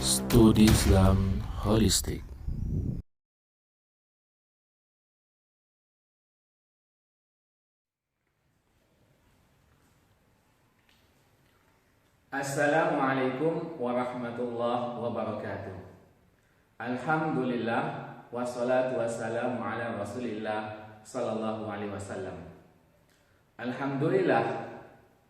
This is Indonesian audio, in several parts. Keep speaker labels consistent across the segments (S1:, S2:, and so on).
S1: Studi Islam Holistik.
S2: Assalamualaikum warahmatullahi wabarakatuh. Alhamdulillah wassalatu wassalamu ala Rasulillah sallallahu alaihi wasallam. Alhamdulillah,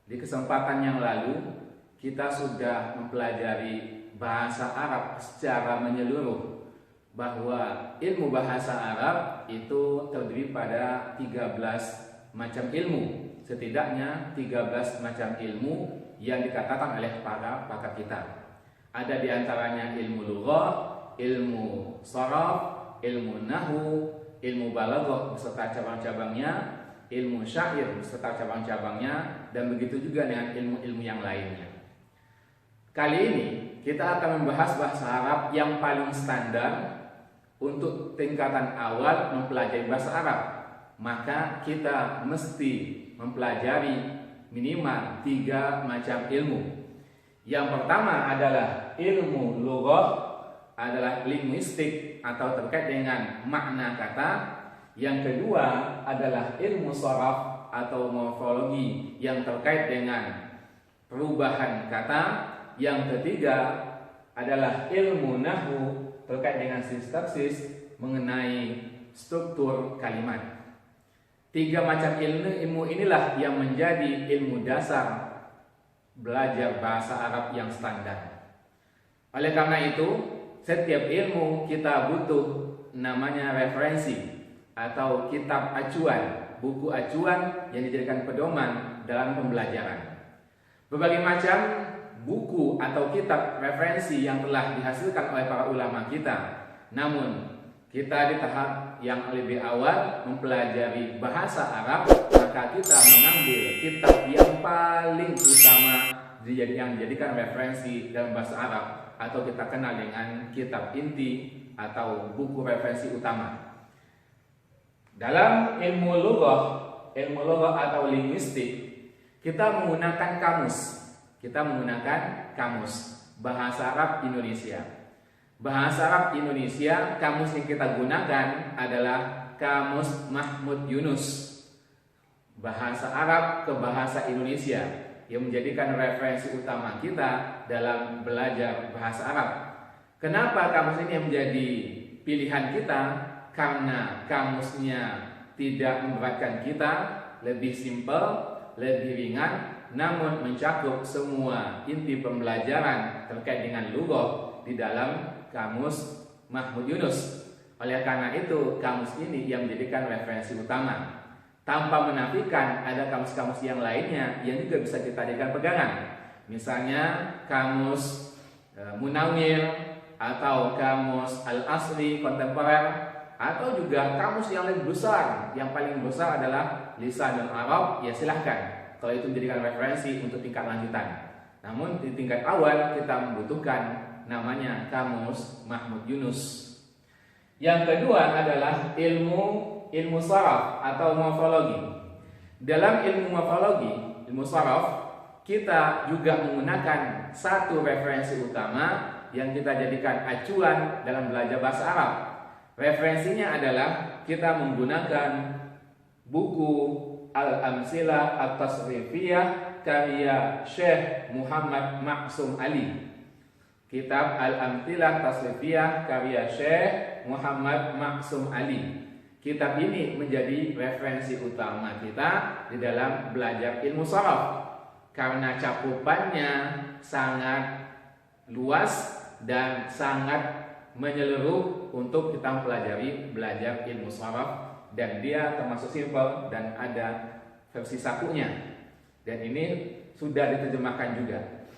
S2: di kesempatan yang lalu kita sudah mempelajari bahasa Arab secara menyeluruh, bahwa ilmu bahasa Arab itu terdiri pada 13 macam ilmu, setidaknya 13 macam ilmu yang dikatakan oleh para pakar kita. Ada diantaranya ilmu lughah, ilmu sharaf, ilmu nahwu, ilmu balaghah beserta cabang-cabangnya, ilmu syair beserta cabang-cabangnya, dan begitu juga dengan ilmu-ilmu yang lainnya. Kali ini kita akan membahas bahasa Arab yang paling standar untuk tingkatan awal mempelajari bahasa Arab. Maka kita mesti mempelajari minimal 3 macam ilmu. Yang pertama adalah ilmu lughah, adalah linguistik atau terkait dengan makna kata. Yang kedua adalah ilmu sharaf atau morfologi yang terkait dengan perubahan kata. Yang ketiga adalah ilmu nahwu terkait dengan sintaksis mengenai struktur kalimat. 3 macam ilmu inilah yang menjadi ilmu dasar belajar bahasa Arab yang standar. Oleh karena itu, setiap ilmu kita butuh namanya referensi atau kitab acuan, buku acuan yang dijadikan pedoman dalam pembelajaran. Berbagai macam buku atau kitab referensi yang telah dihasilkan oleh para ulama kita. Namun, kita di tahap yang lebih awal mempelajari bahasa Arab, maka kita mengambil kitab yang paling utama yang dijadikan referensi dalam bahasa Arab, atau kita kenal dengan kitab inti atau buku referensi utama. Dalam ilmu lughah atau linguistik, kita menggunakan kamus. Kita menggunakan kamus bahasa Arab Indonesia. Bahasa Arab Indonesia, kamus yang kita gunakan adalah Kamus Mahmud Yunus. Bahasa Arab ke bahasa Indonesia yang menjadikan referensi utama kita dalam belajar bahasa Arab. Kenapa kamus ini menjadi pilihan kita? Karena kamusnya tidak memberatkan kita, lebih simpel, lebih ringan, namun mencakup semua inti pembelajaran terkait dengan lughah di dalam Kamus Mahmud Yunus. Oleh karena itu, kamus ini yang menjadikan referensi utama, tanpa menafikan ada kamus-kamus yang lainnya yang juga bisa kita jadikan pegangan. Misalnya kamus Munawir, atau kamus Al-Asri kontemporer, atau juga kamus yang lebih besar. Yang paling besar adalah Lisanul Arab, ya silahkan kalau itu menjadikan referensi untuk tingkat lanjutan. Namun di tingkat awal kita membutuhkan namanya Kamus Mahmud Yunus. Yang kedua adalah ilmu sharaf atau morfologi. Dalam ilmu sharaf, kita juga menggunakan satu referensi utama yang kita jadikan acuan dalam belajar bahasa Arab. Referensinya adalah kita menggunakan buku Al-Amsilah At-Tasrifiyah karya Syekh Muhammad Maksum Ali. Kitab Al-Amsilah Tasrifiyah karya Syekh Muhammad Maksum Ali. Kitab ini menjadi referensi utama kita di dalam belajar ilmu sharaf karena cakupannya sangat luas dan sangat menyeluruh untuk kita mempelajari belajar ilmu sharaf. Dan dia termasuk simpel dan ada versi sakunya. Dan ini sudah diterjemahkan juga.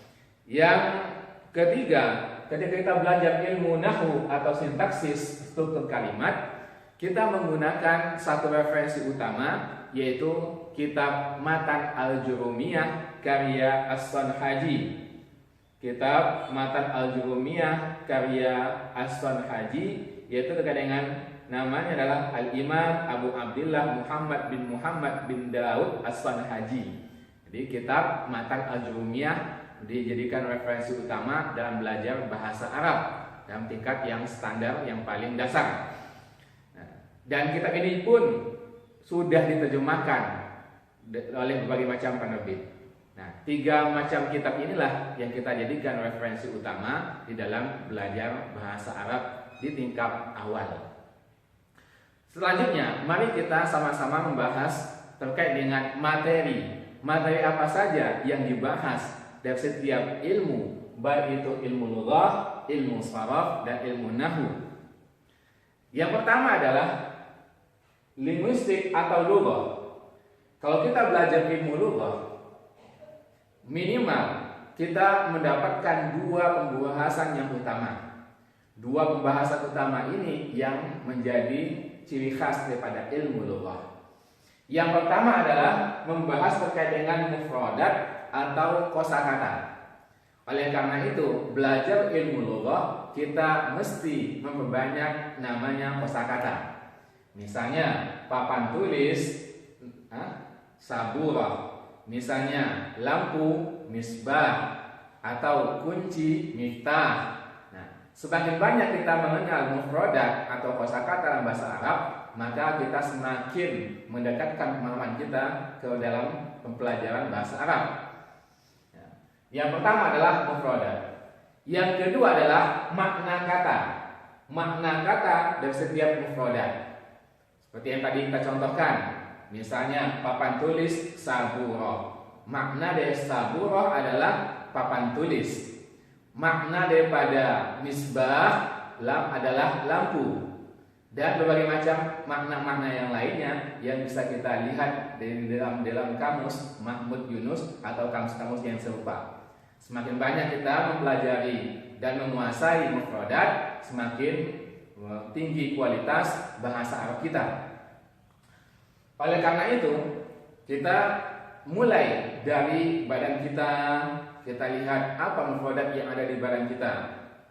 S2: Yang ketiga, ketika kita belajar ilmu nahwu atau sintaksis struktur kalimat, kita menggunakan satu referensi utama, yaitu kitab Matan Al-Jurumiyah karya As-Sanhaji. Kitab Matan Al-Jurumiyah karya As-Sanhaji, yaitu terkait dengan namanya adalah Al-Imam Abu Abdillah Muhammad bin Daud As-Sanhaji. Jadi kitab Matan Al-Jurumiyah dijadikan referensi utama dalam belajar bahasa Arab dalam tingkat yang standar, yang paling dasar. Dan kitab ini pun sudah diterjemahkan oleh berbagai macam penerbit. Nah, 3 macam kitab inilah yang kita jadikan referensi utama di dalam belajar bahasa Arab di tingkat awal. Selanjutnya, mari kita sama-sama membahas terkait dengan materi. Materi apa saja yang dibahas dari setiap ilmu, baik itu ilmu lughah, ilmu sharaf, dan ilmu nahwu. Yang pertama adalah linguistik atau lughah. Kalau kita belajar ilmu lughah, minimal kita mendapatkan 2 pembahasan yang utama. 2 pembahasan utama ini yang menjadi ciri khas daripada ilmu lughah. Yang pertama adalah membahas terkait dengan mufradat atau kosakata. Oleh karena itu, belajar ilmu lughah kita mesti memperbanyak namanya kosakata. Misalnya papan tulis, saburah. Misalnya lampu, misbah, atau kunci, miftah. Semakin banyak kita mengenal mufradat atau kosakata dalam bahasa Arab, maka kita semakin mendekatkan pemahaman kita ke dalam pembelajaran bahasa Arab. Yang pertama adalah mufradat. Yang kedua adalah makna kata. Makna kata dari setiap mufradat. Seperti yang tadi kita contohkan, misalnya papan tulis saburah. Makna dari saburah adalah papan tulis. Makna daripada misbah adalah lampu, dan berbagai macam makna-makna yang lainnya yang bisa kita lihat dalam kamus Mahmud Yunus atau kamus-kamus yang serupa. Semakin banyak kita mempelajari dan menguasai mufradat, semakin tinggi kualitas bahasa Arab kita. Oleh karena itu, kita mulai dari badan kita lihat apa mufradat yang ada di badan kita.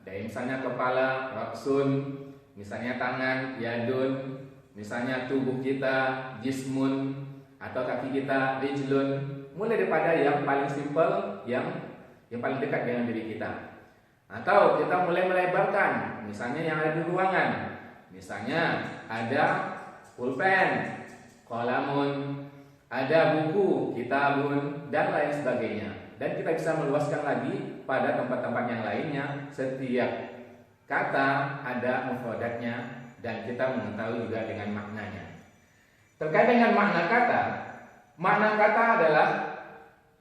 S2: Dari misalnya kepala, raksun, misalnya tangan, yadun, misalnya tubuh kita, jismun, atau kaki kita, rijlun. Mulai daripada yang paling simpel, yang paling dekat dengan diri kita. Atau kita mulai melebarkan, misalnya yang ada di ruangan. Misalnya ada pulpen, qalamun, ada buku, kitabun, dan lain sebagainya. Dan kita bisa meluaskan lagi pada tempat-tempat yang lainnya. Setiap kata ada mufradatnya dan kita mengetahui juga dengan maknanya. Terkait dengan makna kata adalah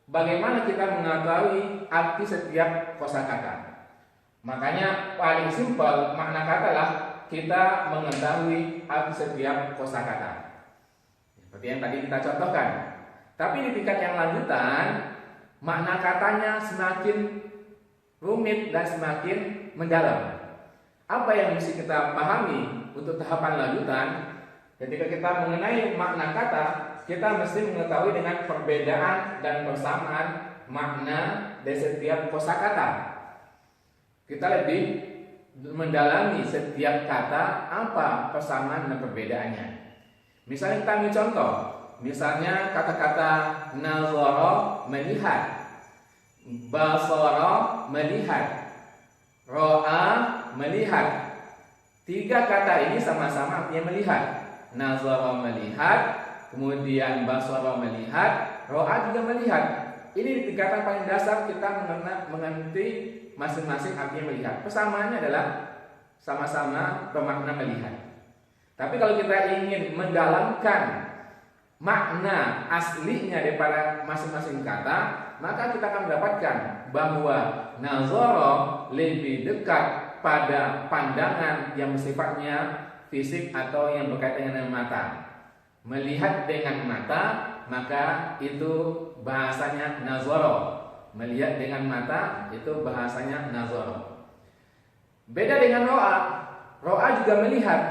S2: bagaimana kita mengetahui arti setiap kosakata. Makanya paling simpel makna kata adalah kita mengetahui arti setiap kosakata. Seperti yang tadi kita contohkan. Tapi di tingkat yang lanjutan, makna katanya semakin rumit dan semakin mendalam. Apa yang mesti kita pahami untuk tahapan lanjutan? Ketika kita mengenai makna kata, kita mesti mengetahui dengan perbedaan dan persamaan makna dari setiap kosakata. Kita lebih mendalami setiap kata apa persamaan dan perbedaannya. Misalnya kita ambil contoh. Misalnya kata-kata nazara melihat, basara melihat, ro'a melihat. 3 kata ini sama-sama artinya melihat. Nazara melihat, kemudian basara melihat, ro'a juga melihat. Ini di tingkatan paling dasar kita mengerti masing-masing artinya melihat. Persamaannya adalah sama-sama bermakna melihat. Tapi kalau kita ingin mendalamkan makna aslinya daripada masing-masing kata, maka kita akan mendapatkan bahwa nazara lebih dekat pada pandangan yang sifatnya fisik atau yang berkaitan dengan mata. Melihat dengan mata, maka itu bahasanya nazara. Melihat dengan mata itu bahasanya nazara. Beda dengan ro'a. Ro'a juga melihat.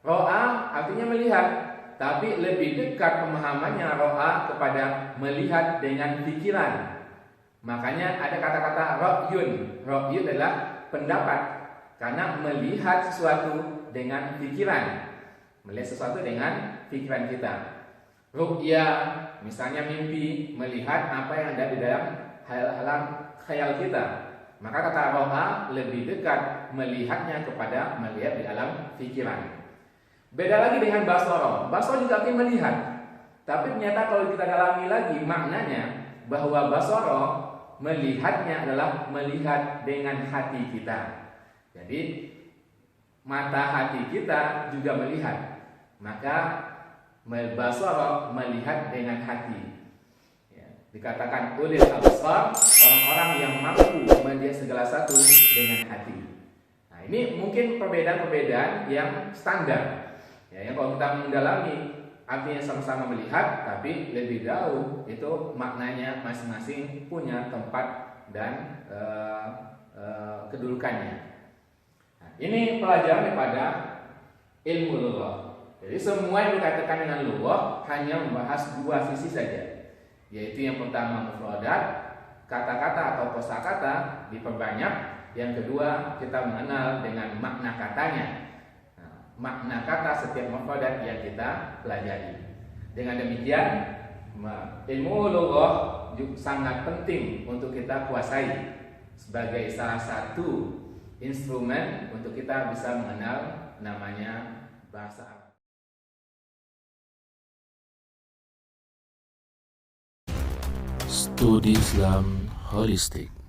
S2: Ro'a artinya melihat, tapi lebih dekat pemahamannya ro'a kepada melihat dengan pikiran. Makanya ada kata-kata ra'yun. Ra'yun adalah pendapat, karena melihat sesuatu dengan pikiran. Melihat sesuatu dengan pikiran kita. Ru'ya, misalnya mimpi, melihat apa yang ada di dalam halam khayal kita. Maka kata ro'a lebih dekat melihatnya kepada melihat di alam pikiran. Beda lagi dengan basara. Basara juga artinya melihat. Tapi ternyata kalau kita dalami lagi maknanya bahwa basara melihatnya adalah melihat dengan hati kita. Jadi mata hati kita juga melihat. Maka basara melihat dengan hati. Ya, dikatakan ulil absar, orang-orang yang mampu melihat segala satu dengan hati. Nah, ini mungkin perbedaan-perbedaan yang standar. Ya, yang kalau kita mendalami artinya sama-sama melihat, tapi lebih jauh itu maknanya masing-masing punya tempat dan kedudukannya. Nah, ini pelajaran daripada ilmu lughah. Jadi semua yang dikatakan dengan lughah hanya membahas dua sisi saja, yaitu yang pertama mufradat, kata-kata atau kosakata diperbanyak. Yang kedua kita mengenal dengan makna katanya. Nah, makna kata setiap mufradat yang kita pelajari. Dengan demikian ilmu lughah juga sangat penting untuk kita kuasai sebagai salah satu instrumen untuk kita bisa mengenal namanya bahasa Arab.
S1: Studi Islam Holistik.